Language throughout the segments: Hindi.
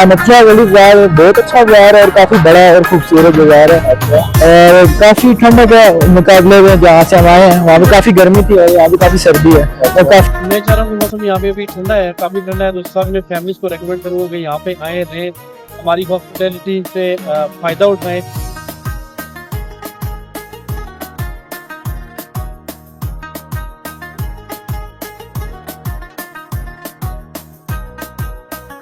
नथिया गली बाजार बहुत अच्छा बाजार है और काफी बड़ा और खूबसूरत बाजार है। और काफी ठंडक है मुकाबले में जहाँ से हम आए हैं, वहाँ पे काफी गर्मी थी और यहाँ पे काफी सर्दी है और काफी। मैं चाह रहा हूँ कि मौसम यहाँ पे भी ठंडा है, काफी ठंडा है, तो सब मैं फैमिलीज को रेकमेंड करूँगा कि यहाँ पे आए रहें, हमारी हॉस्पिटैलिटी से फायदा उठाएं।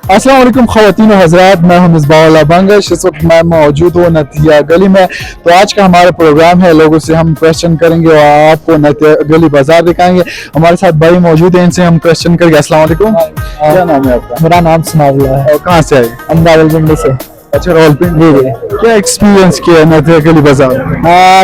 अस्सलाम वालेकुम ख़वातीन व हज़रात, मैं हूं मिसबाह बंगश। इस वक्त मैं मौजूद हूँ नथिया गली में। तो आज का हमारा प्रोग्राम है, लोगों से हम क्वेश्चन करेंगे और आपको नथिया गली बाजार दिखाएंगे। हमारे साथ भाई मौजूद हैं, इनसे हम क्वेश्चन करेंगे। अस्सलाम वालेकुम, क्या नाम है आपका? मेरा नाम सनाउल्लाह है। और कहाँ से आए? हम रावलपिंडी से। अच्छा, रावलपिंडी। क्या एक्सपीरियंस किया है नथिया गली बाजार?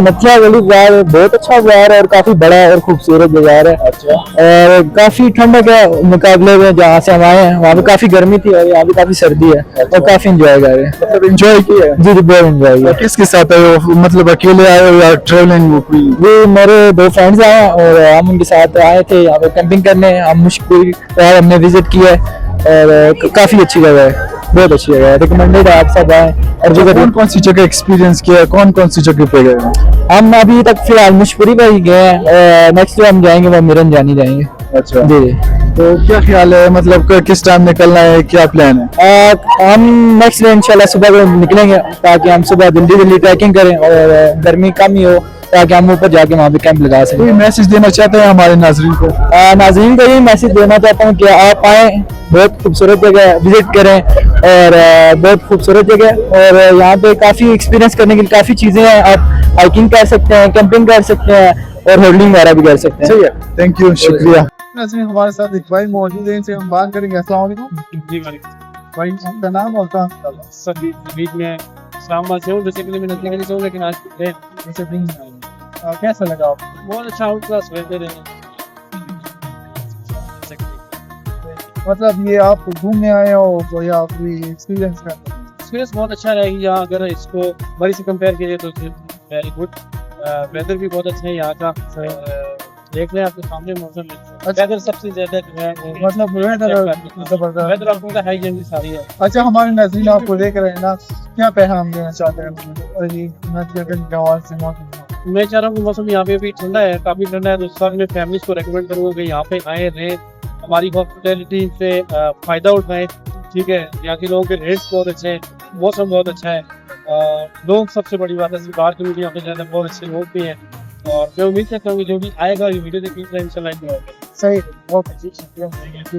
नथिया गली बाजार बहुत अच्छा बाजार है और काफी बड़ा और खूबसूरत बाजार है। अच्छा। और काफी ठंडक है मुकाबले में जहाँ से हम आए हैं, वहाँ पे काफी गर्मी थी और यहाँ पे काफी सर्दी है। और काफी इंजॉय कर रहे हैं। मतलब एंजॉय किया है? जी बहुत इंजॉय किया। किसके साथ आए हो? मतलब अकेले आए हो या ट्रेवलिंग? जी मेरे दो फ्रेंड्स आए हैं और हम उनके साथ आए थे यहाँ पे कैंपिंग करने। हम मुश्किल हमने विजिट किया है और काफी अच्छी जगह है, बहुत अच्छी जगह है, रिकमेंडेड है, आप सब आए। और कौन कौन सी जगह एक्सपीरियंस किया है? कौन कौन सी जगह पे गए? हम अभी तक फिलहाल मुशपुरी पर ही गए हैं, नेक्स्ट हम जाएंगे वो मिरन जानी जाएंगे। अच्छा जी तो क्या ख्याल है, मतलब किस टाइम निकलना है, क्या प्लान है? हम नेक्स्ट डे इंशाल्लाह सुबह को निकलेंगे ताकि हम सुबह जल्दी जल्दी ट्रैकिंग करें और गर्मी कम ही हो ताकि हम ऊपर जाके वहाँ पे कैंप लगा सकें। कोई मैसेज देना चाहते हैं हमारे नाजरीन को? नाज़रीन को यही मैसेज देना चाहता हूँ कि आप आए, बहुत खूबसूरत जगह विजिट करें और बहुत खूबसूरत जगह। और यहाँ पे काफ़ी एक्सपीरियंस करने के लिए काफ़ी चीज़ें हैं। आप हाइकिंग कर सकते हैं, कैंपिंग कर सकते हैं और होल्डिंग वगैरह भी कर सकते हैं। सही है, थैंक यू, शुक्रिया। हमारे साथ एक भाई मौजूद है, इनसे हम बात करेंगे। अस्सलाम वालेकुम। जी वालेकुम। भाई आपका नाम और कहाँ से? सर बीच में इस्लामाबाद से हूँ, बेसिकली मैं नथिया गली से हूँ, लेकिन आज जैसे कैसा लगा आपको? बहुत अच्छा आउट क्लास वेदर है। मतलब ये आप घूमने आए हो या कोई एक्सपीरियंस करते हैं? एक्सपीरियंस बहुत अच्छा रहेगी यहाँ, अगर इसको बड़ी से कंपेयर कीजिए तो वेरी गुड। वेदर भी बहुत अच्छा है यहाँ का। देख लें आपके सामने मौसम में वेदर सबसे ज्यादा जो है मतलब वेदर जबरदस्त। वेदर आपको का हाई जल्दी सारी है। अच्छा, हमारे नज़रीन आपको देख रहे हैं ना, क्या पैगाम देना चाहते हैं और ये नथिया गली बाजार से मौसम? मैं चाह रहा हूँ कि मौसम यहाँ पे भी ठंडा है, काफी ठंडा है, तो सब मैं फैमिलीज को रेकमेंड करूँगा कि यहाँ पे आए रहें, हमारी हॉस्पिटैलिटी से फायदा उठाएं। ठीक है, यहाँ के लोगों के रेट्स बहुत अच्छे हैं, मौसम बहुत अच्छा है, लोग सबसे बड़ी बात है बाहर के मीडिया पे ज़्यादा बहुत अच्छे लोग भी हैं। और मैं उम्मीद करता हूँ कि जो भी आएगा ये वीडियो देखेगा इंशाल्लाह। सही, ओके, शुक्रिया।